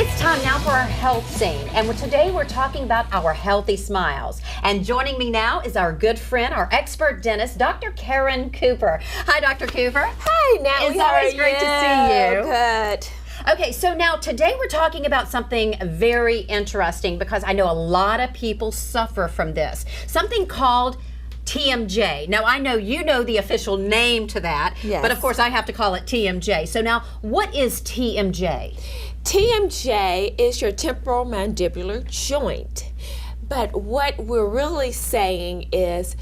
It's time now for our health scene, and today we're talking about our healthy smiles. And joining me now is our good friend, our expert dentist, Dr. Karen Cooper. Hi, Dr. Cooper. Hi, Natalie. It's always great to see you. Good. Okay, so now today we're talking about something very interesting because I know a lot of people suffer from this. Something called TMJ. Now, I know you know the official name to that, Yes. but of course I have to call it TMJ. So now, what is TMJ? TMJ is your temporal mandibular joint. But what we're really saying is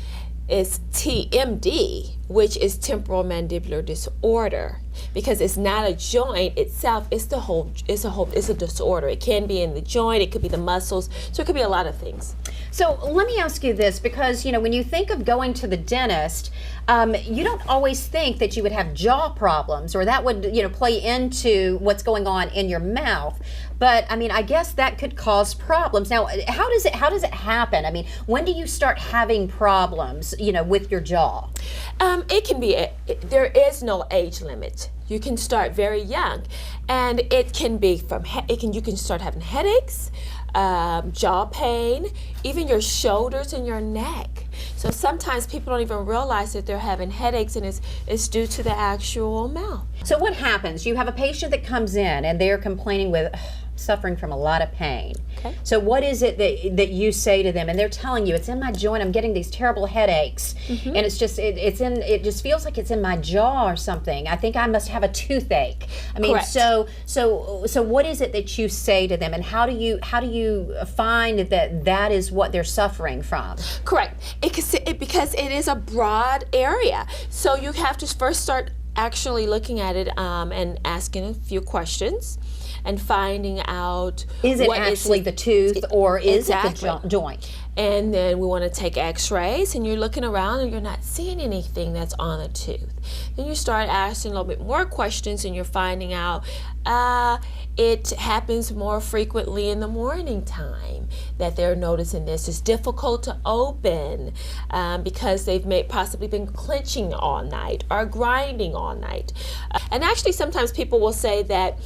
TMD, which is temporal mandibular disorder, because it's not a joint itself, it's a disorder. It can be in the joint, it could be the muscles, so it could be a lot of things. So let me ask you this, because when you think of going to the dentist, you don't always think that you would have jaw problems, or that would play into what's going on in your mouth. But I mean, I guess that could cause problems. Now, how does it happen? I mean, when do you start having problems, with your jaw? It can be. There is no age limit. You can start very young, and it can be from. You can start having headaches, jaw pain, even your shoulders and your neck. So sometimes people don't even realize that they're having headaches, and it's due to the actual mouth. So what happens? You have a patient that comes in and they're complaining with suffering from a lot of pain. Okay. So what is it that you say to them? And they're telling you, it's in my joint, I'm getting these terrible headaches. And it's just it just feels like it's in my jaw or something. I think I must have a toothache. I mean, Correct. so what is it that you say to them, and how do you find that is what they're suffering from? Correct. Because it is a broad area. So you have to first start actually looking at it and asking a few questions and finding out Is it actually the tooth, or is it the joint? And then we want to take x-rays, and you're looking around and you're not seeing anything that's on the tooth. Then you start asking a little bit more questions, and you're finding out it happens more frequently in the morning time that they're noticing this. It's difficult to open because they've possibly been clenching all night or grinding all night. And actually sometimes people will say that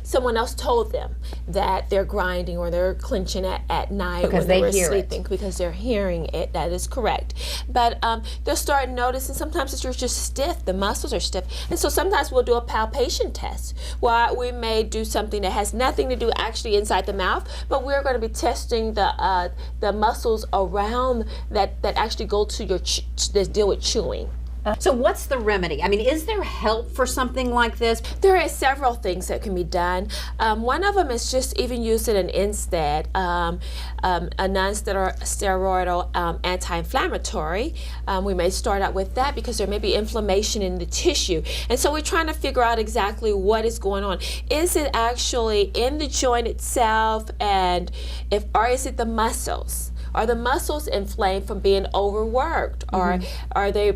someone else told them that they're grinding or they're clenching at night because when they were hear sleeping it. Because they're hearing it. That is correct. But they'll start noticing sometimes that you're just stiff, the muscles are stiff. And so sometimes we'll do a palpation test where we may do something that has nothing to do actually inside the mouth, but we're going to be testing the muscles around that actually go to that deal with chewing. So what's the remedy? I mean, is there help for something like this? There are several things that can be done. One of them is just even using an NSAID, a non-steroidal anti-inflammatory. We may start out with that because there may be inflammation in the tissue. And so we're trying to figure out exactly what is going on. Is it actually in the joint itself, or is it the muscles? Are the muscles inflamed from being overworked, or are they?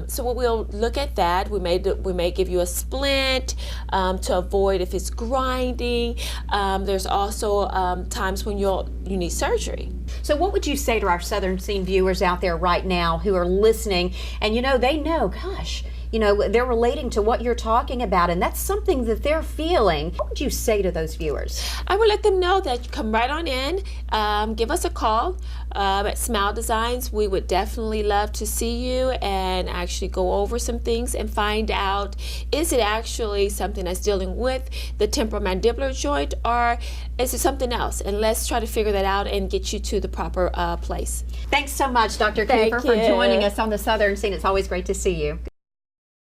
So we'll look at that. We may give you a splint to avoid if it's grinding. There's also times when you need surgery. So what would you say to our Southern Scene viewers out there right now who are listening, and they know, gosh, they're relating to what you're talking about, and that's something that they're feeling. What would you say to those viewers? I would let them know that come right on in, give us a call at Smile Designs. We would definitely love to see you and actually go over some things and find out, is it actually something that's dealing with the temporomandibular joint, or is it something else? And let's try to figure that out and get you to the proper place. Thanks so much, Dr. Thank Cooper, for you. joining us on the Southern Scene. It's always great to see you.